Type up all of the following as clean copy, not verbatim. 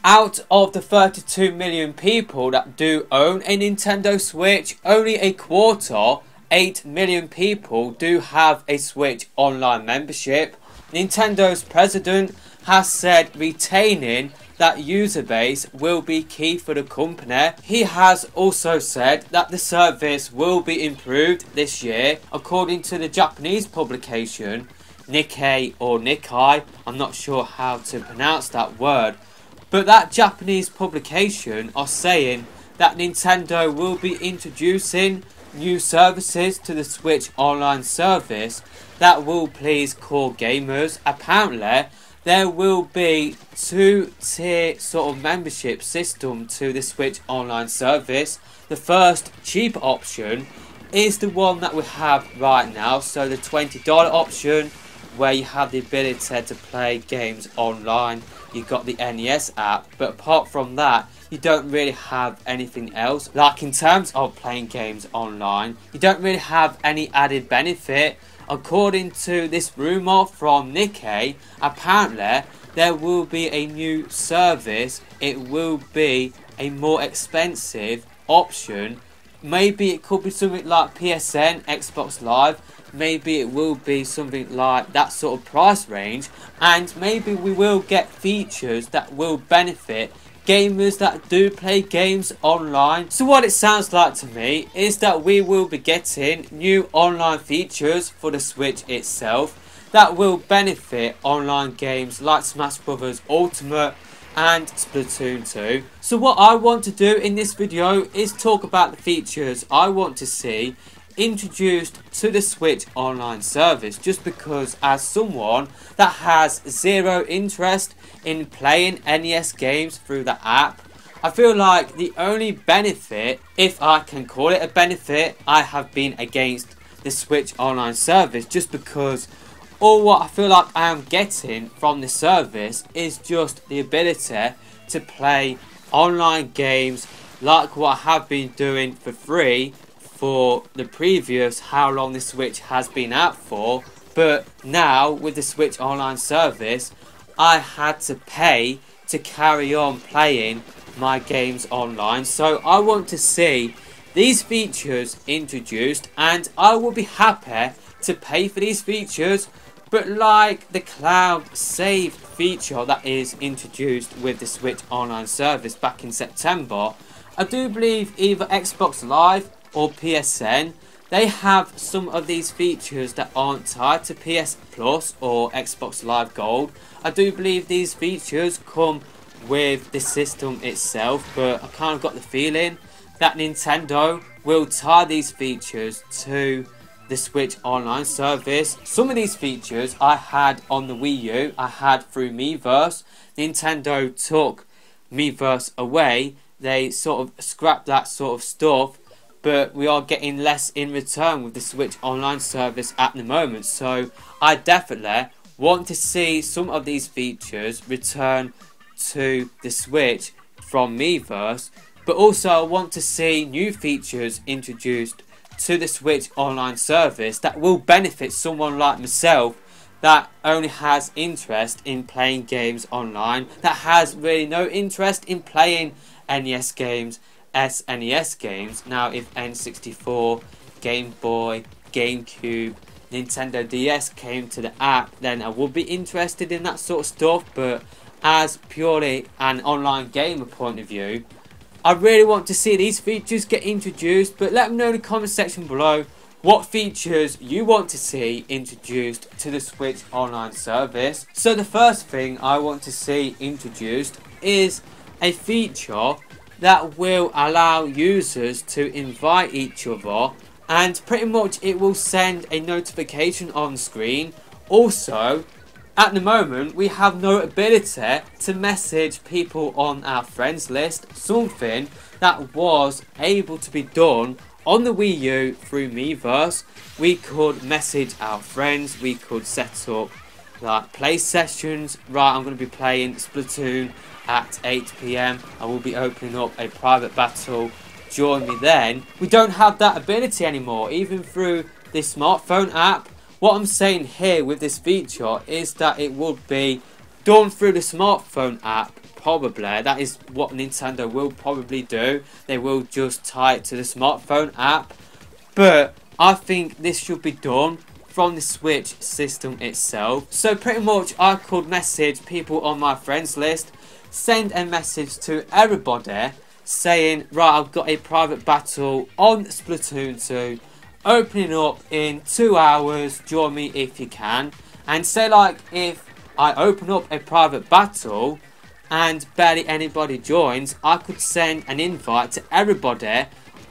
Out of the 32 million people that do own a Nintendo Switch, only a quarter, 8 million people, do have a Switch Online membership. Nintendo's president has said retaining that user base will be key for the company. He has also said that the service will be improved this year. According to the Japanese publication Nikkei or Nikkei, I'm not sure how to pronounce that word, but that Japanese publication are saying that Nintendo will be introducing new services to the Switch Online service that will please core gamers. Apparently, there will be two-tier sort of membership system to the Switch Online service. The first cheap option is the one that we have right now, so the $20 option, where you have the ability to play games online. You've got the NES app, but apart from that, you don't really have anything else. Like in terms of playing games online, you don't really have any added benefit. According to this rumour from Nikkei, apparently there will be a new service. It will be a more expensive option. Maybe it could be something like PSN, Xbox Live. Maybe it will be something like that sort of price range, and maybe we will get features that will benefit gamers that do play games online. So what it sounds like to me is that we will be getting new online features for the Switch itself that will benefit online games like Smash Bros Ultimate and Splatoon 2. So what I want to do in this video is talk about the features I want to see introduced to the Switch Online service, just because as someone that has zero interest in playing NES games through the app, I feel like the only benefit, if I can call it a benefit, I have been against the Switch Online service, just because all what I feel like I am getting from the service is just the ability to play online games like what I have been doing for free for the previous how long the Switch has been out for. But now with the Switch Online service, I had to pay to carry on playing my games online. So I want to see these features introduced, and I will be happy to pay for these features. But like the cloud save feature that is introduced with the Switch Online service back in September, I do believe either Xbox Live or PSN, they have some of these features that aren't tied to PS Plus or Xbox Live Gold. I do believe these features come with the system itself, but I kind of got the feeling that Nintendo will tie these features to the Switch Online service. Some of these features I had on the Wii U, I had through Miiverse. Nintendo took Miiverse away. They sort of scrapped that sort of stuff, but we are getting less in return with the Switch Online service at the moment. So I definitely want to see some of these features return to the Switch from Miiverse, but also I want to see new features introduced to the Switch Online service that will benefit someone like myself that only has interest in playing games online, that has really no interest in playing NES games, SNES games. Now if N64, Game Boy, GameCube, Nintendo DS came to the app, then I would be interested in that sort of stuff. But as purely an online gamer point of view, I really want to see these features get introduced. But let me know in the comment section below what features you want to see introduced to the Switch Online service. So the first thing I want to see introduced is a feature that will allow users to invite each other, and pretty much it will send a notification on screen. Also, at the moment we have no ability to message people on our friends list, something that was able to be done on the Wii U through Miiverse. We could message our friends, we could set up like play sessions. Right, I'm going to be playing Splatoon at 8 PM. I will be opening up a private battle. Join me then. We don't have that ability anymore, even through this smartphone app. What I'm saying here with this feature is that it would be done through the smartphone app probably, that is what Nintendo will probably do. They will just tie it to the smartphone app. But I think this should be done from the Switch system itself. So pretty much I could message people on my friends list, send a message to everybody saying, right, I've got a private battle on Splatoon 2, opening up in 2 hours, join me if you can. And say like if I open up a private battle and barely anybody joins, I could send an invite to everybody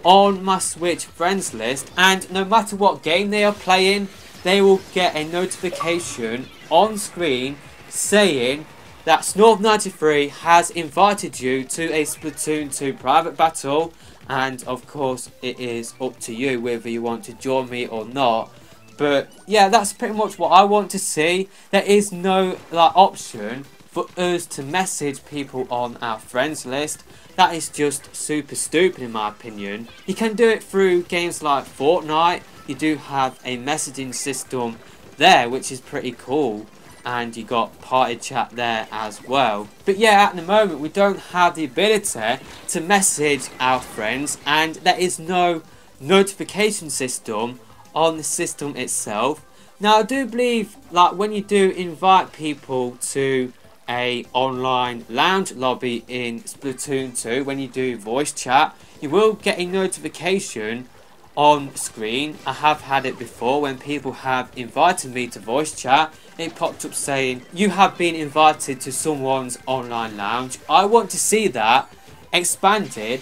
on my Switch friends list, and no matter what game they are playing, they will get a notification on screen saying that Snorf93 has invited you to a Splatoon 2 private battle, and of course it is up to you whether you want to join me or not. But yeah, that's pretty much what I want to see. There is no option for us to message people on our friends list. That is just super stupid in my opinion. You can do it through games like Fortnite. You do have a messaging system there, which is pretty cool. And you got party chat there as well. But yeah, at the moment we don't have the ability to message our friends, and there is no notification system on the system itself. Now I do believe like when you do invite people to a online lounge lobby in Splatoon 2, when you do voice chat, you will get a notification on screen. I have had it before when people have invited me to voice chat. It popped up saying you have been invited to someone's online lounge. I want to see that expanded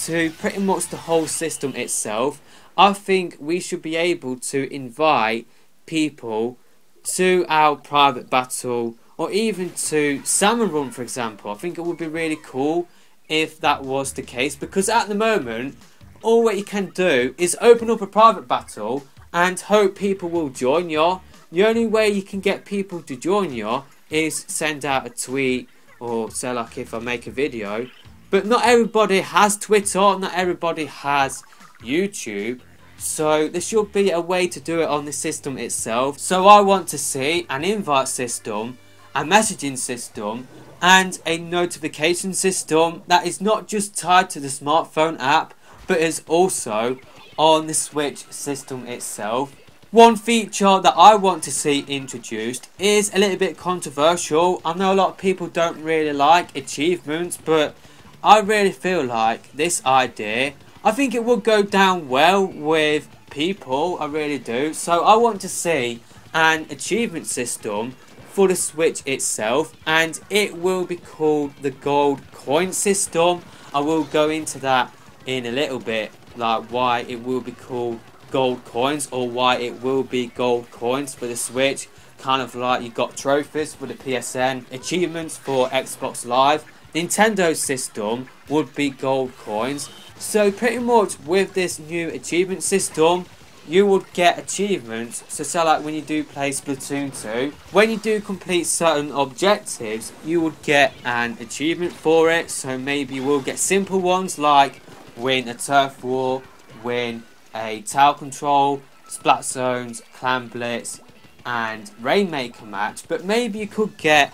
to pretty much the whole system itself. I think we should be able to invite people to our private battle, or even to Salmon Run, for example. I think it would be really cool if that was the case, because at the moment all what you can do is open up a private battle and hope people will join you. The only way you can get people to join you is send out a tweet, or say like if I make a video. But not everybody has Twitter, not everybody has YouTube. So there should be a way to do it on the system itself. So I want to see an invite system, a messaging system, and a notification system that is not just tied to the smartphone app, but is also on the Switch system itself. One feature that I want to see introduced is a little bit controversial. I know a lot of people don't really like achievements, but I really feel like this idea, I think it would go down well with people, I really do. So I want to see an achievement system for the Switch itself, and it will be called the gold coin system. I will go into that in a little bit, like why it will be called gold coins, or why it will be gold coins for the Switch. Kind of like you got trophies for the PSN, achievements for Xbox Live. Nintendo system would be gold coins. So pretty much with this new achievement system, you would get achievements. So say like when you do play Splatoon 2, when you do complete certain objectives, you would get an achievement for it. So maybe you will get simple ones like win a turf war, win a tower control, splat zones, clan blitz, and rainmaker match. But maybe you could get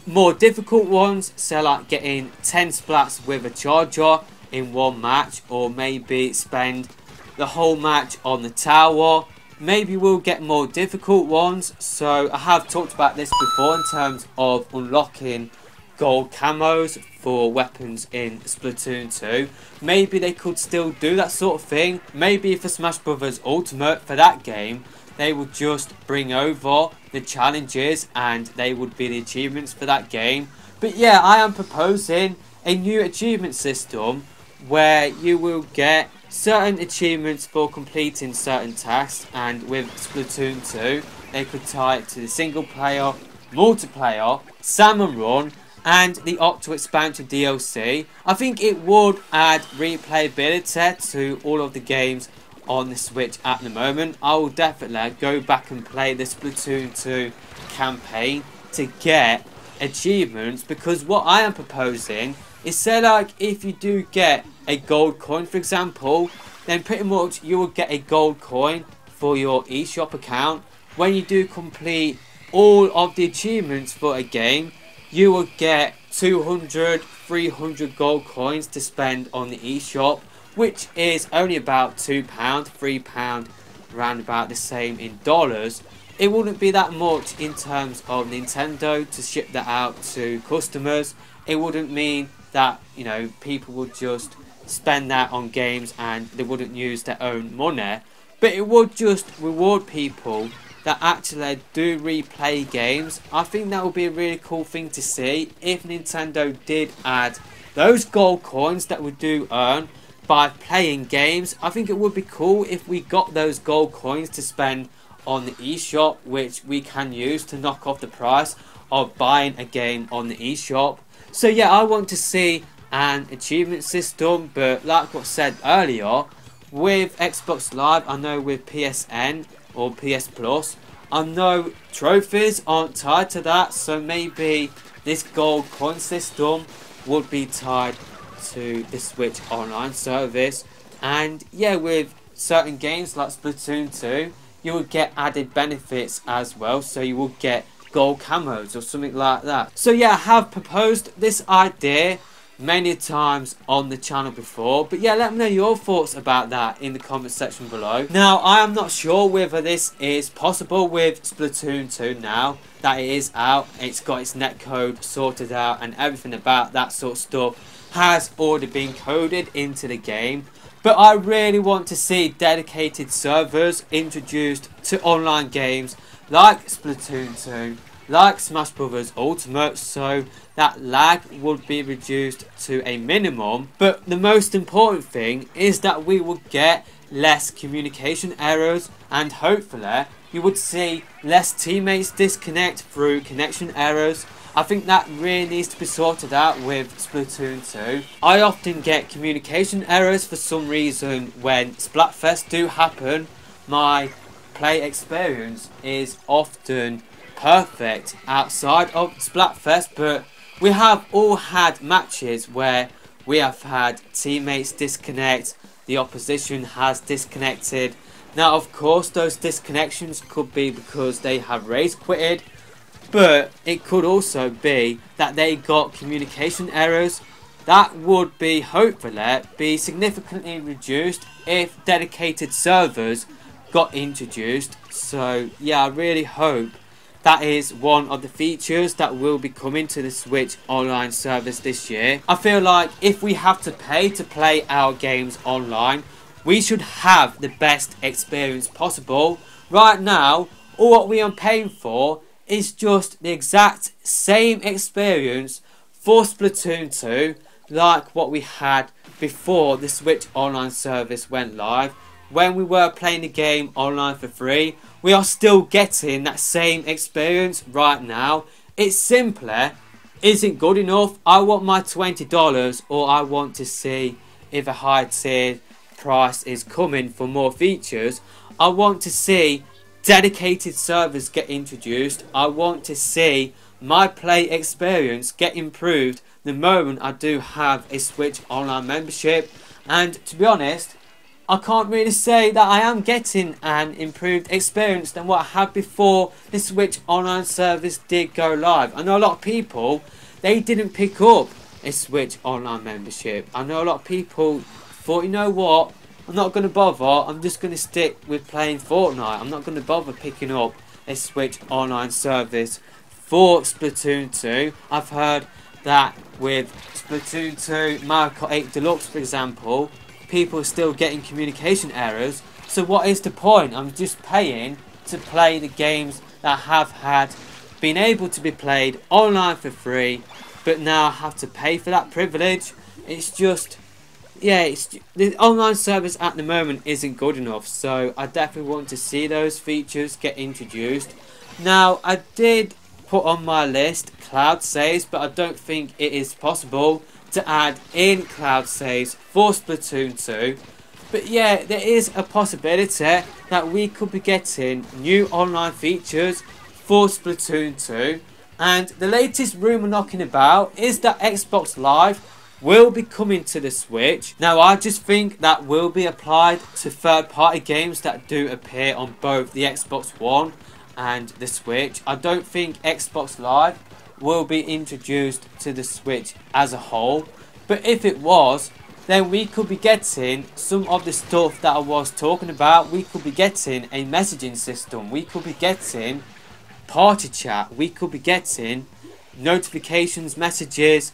more difficult ones, so like getting 10 splats with a charger in one match, or maybe spend the whole match on the tower. Maybe we'll get more difficult ones. So I have talked about this before in terms of unlocking gold camos for weapons in Splatoon 2. Maybe they could still do that sort of thing. Maybe for Smash Brothers Ultimate, for that game, they would just bring over the challenges and they would be the achievements for that game. But yeah, I am proposing a new achievement system where you will get certain achievements for completing certain tasks, and with Splatoon 2 they could tie it to the single player, multiplayer, Salmon Run, and the Octo expansion DLC. I think it would add replayability to all of the games on the Switch at the moment. I will definitely go back and play the Splatoon 2 campaign to get achievements, because what I am proposing is, say like if you do get a gold coin for example, then pretty much you will get a gold coin for your eShop account. When you do complete all of the achievements for a game, you will get 200, 300 gold coins to spend on the eShop, which is only about £2, £3, around about the same in dollars. It wouldn't be that much in terms of Nintendo to ship that out to customers. It wouldn't mean that, you know, people would just spend that on games and they wouldn't use their own money. But it would just reward people that actually do replay games. I think that would be a really cool thing to see if Nintendo did add those gold coins that we do earn by playing games. I think it would be cool if we got those gold coins to spend on the eShop, which we can use to knock off the price of buying a game on the eShop. So yeah, I want to see an achievement system, but like what I said earlier, with Xbox Live, I know with PSN or PS Plus, I know trophies aren't tied to that, so maybe this gold coin system would be tied to the Switch online service. And yeah, with certain games like Splatoon 2, you will get added benefits as well, so you will get gold camos or something like that. So yeah, I have proposed this idea many times on the channel before, but yeah, let me know your thoughts about that in the comment section below. Now, I am not sure whether this is possible with Splatoon 2 now that it is out. It's got its netcode sorted out and everything about that sort of stuff has already been coded into the game. But I really want to see dedicated servers introduced to online games like Splatoon 2, like Smash Bros Ultimate, so that lag would be reduced to a minimum. But the most important thing is that we will get less communication errors, and hopefully you would see less teammates disconnect through connection errors. I think that really needs to be sorted out with Splatoon 2. I often get communication errors for some reason when Splatfest do happen. My play experience is often perfect outside of Splatfest, but we have all had matches where we have had teammates disconnect, the opposition has disconnected. Now, of course, those disconnections could be because they have race quitted, but it could also be that they got communication errors. That would be, hopefully, be significantly reduced if dedicated servers got introduced. So yeah, I really hope that is one of the features that will be coming to the Switch online service this year. I feel like if we have to pay to play our games online, we should have the best experience possible. Right now, all what we are paying for is just the exact same experience for Splatoon 2 like what we had before the Switch online service went live. When we were playing the game online for free, we are still getting that same experience right now. It simply isn't good enough. I want my $20, or I want to see if a high tier price is coming for more features. I want to see dedicated servers get introduced. I want to see my play experience get improved the moment I do have a Switch online membership. And to be honest, I can't really say that I am getting an improved experience than what I had before the Switch online service did go live. I know a lot of people, they didn't pick up a Switch online membership. I know a lot of people thought, you know what, I'm not going to bother, I'm just going to stick with playing Fortnite. I'm not going to bother picking up a Switch online service for Splatoon 2. I've heard that with Splatoon 2, Mario Kart 8 Deluxe for example, people are still getting communication errors. So what is the point? I'm just paying to play the games that have been able to be played online for free, but now I have to pay for that privilege. It's just, yeah, the online service at the moment isn't good enough, so I definitely want to see those features get introduced. Now, I did put on my list cloud saves, but I don't think it is possible to add in cloud saves for Splatoon 2. But yeah, there is a possibility that we could be getting new online features for Splatoon 2. And the latest rumour knocking about is that Xbox Live will be coming to the Switch. Now, I just think that will be applied to third-party games that do appear on both the Xbox One and the Switch. I don't think Xbox Live will be introduced to the Switch as a whole. But if it was, then we could be getting some of the stuff that I was talking about. We could be getting a messaging system. We could be getting party chat. We could be getting notifications, messages,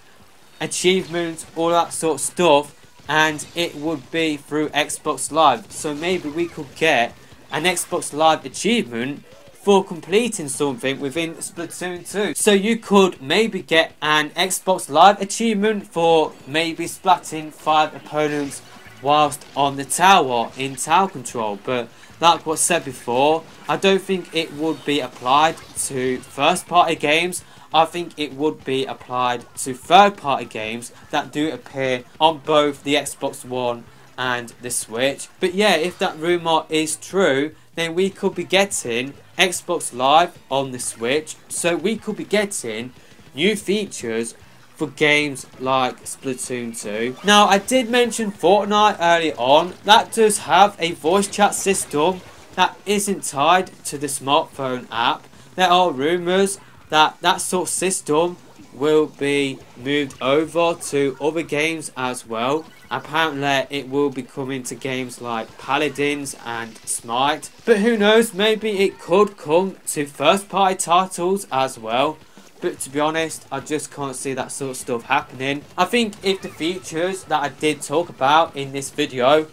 achievements, all that sort of stuff. And it would be through Xbox Live. So maybe we could get an Xbox Live achievement for completing something within Splatoon 2. So you could maybe get an Xbox Live achievement for maybe splatting 5 opponents whilst on the tower in tower control. But like what I said before, I don't think it would be applied to first party games. I think it would be applied to third party games that do appear on both the Xbox One and the Switch. But yeah, if that rumour is true, then we could be getting Xbox Live on the Switch. So we could be getting new features for games like Splatoon 2. Now, I did mention Fortnite earlier on. That does have a voice chat system that isn't tied to the smartphone app. There are rumours that that sort of system will be moved over to other games as well. Apparently it will be coming to games like Paladins and Smite. But who knows, maybe it could come to first party titles as well. But to be honest, I just can't see that sort of stuff happening. I think if the features that I did talk about in this video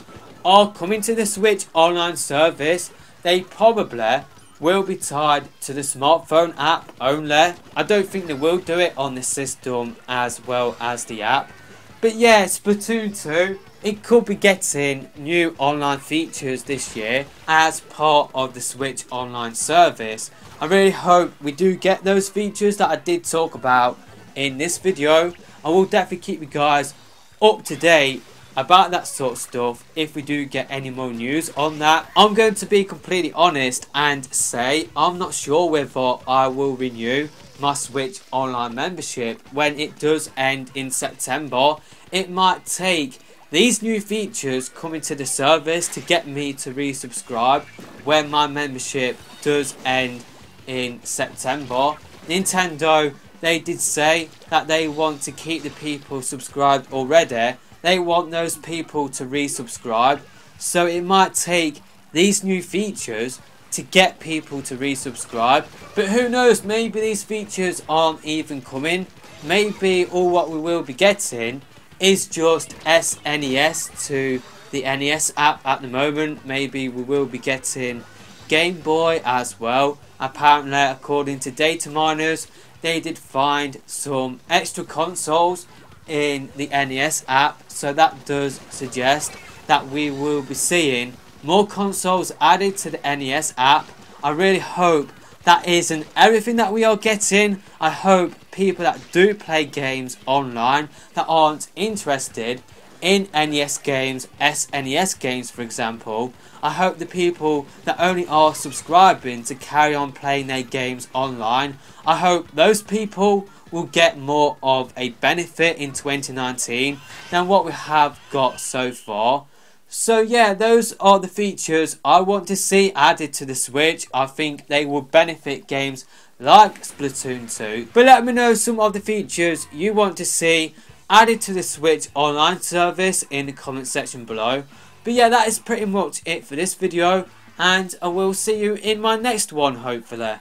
are coming to the Switch online service, they probably will be tied to the smartphone app only. I don't think they will do it on the system as well as the app. But yeah, Splatoon 2, it could be getting new online features this year as part of the Switch online service. I really hope we do get those features that I did talk about in this video. I will definitely keep you guys up to date about that sort of stuff if we do get any more news on that. I'm going to be completely honest and say I'm not sure whether I will renew my Switch online membership when it does end in September. It might take these new features coming to the service to get me to resubscribe when my membership does end in September. Nintendo, they did say that they want to keep the people subscribed already. They want those people to resubscribe. So it might take these new features to get people to resubscribe. But who knows, maybe these features aren't even coming. Maybe all what we will be getting is just SNES to the NES app at the moment. Maybe we will be getting Game Boy as well. Apparently, according to data miners, they did find some extra consoles in the NES app, so that does suggest that we will be seeing more consoles added to the NES app. I really hope that isn't everything that we are getting. I hope people that do play games online that aren't interested in NES games, SNES games for example, I hope the people that only are subscribing to carry on playing their games online, I hope those people will get more of a benefit in 2019 than what we have got so far. So yeah, those are the features I want to see added to the Switch. I think they will benefit games like Splatoon 2. But let me know some of the features you want to see added to the Switch online service in the comment section below. But yeah, that is pretty much it for this video, and I will see you in my next one hopefully.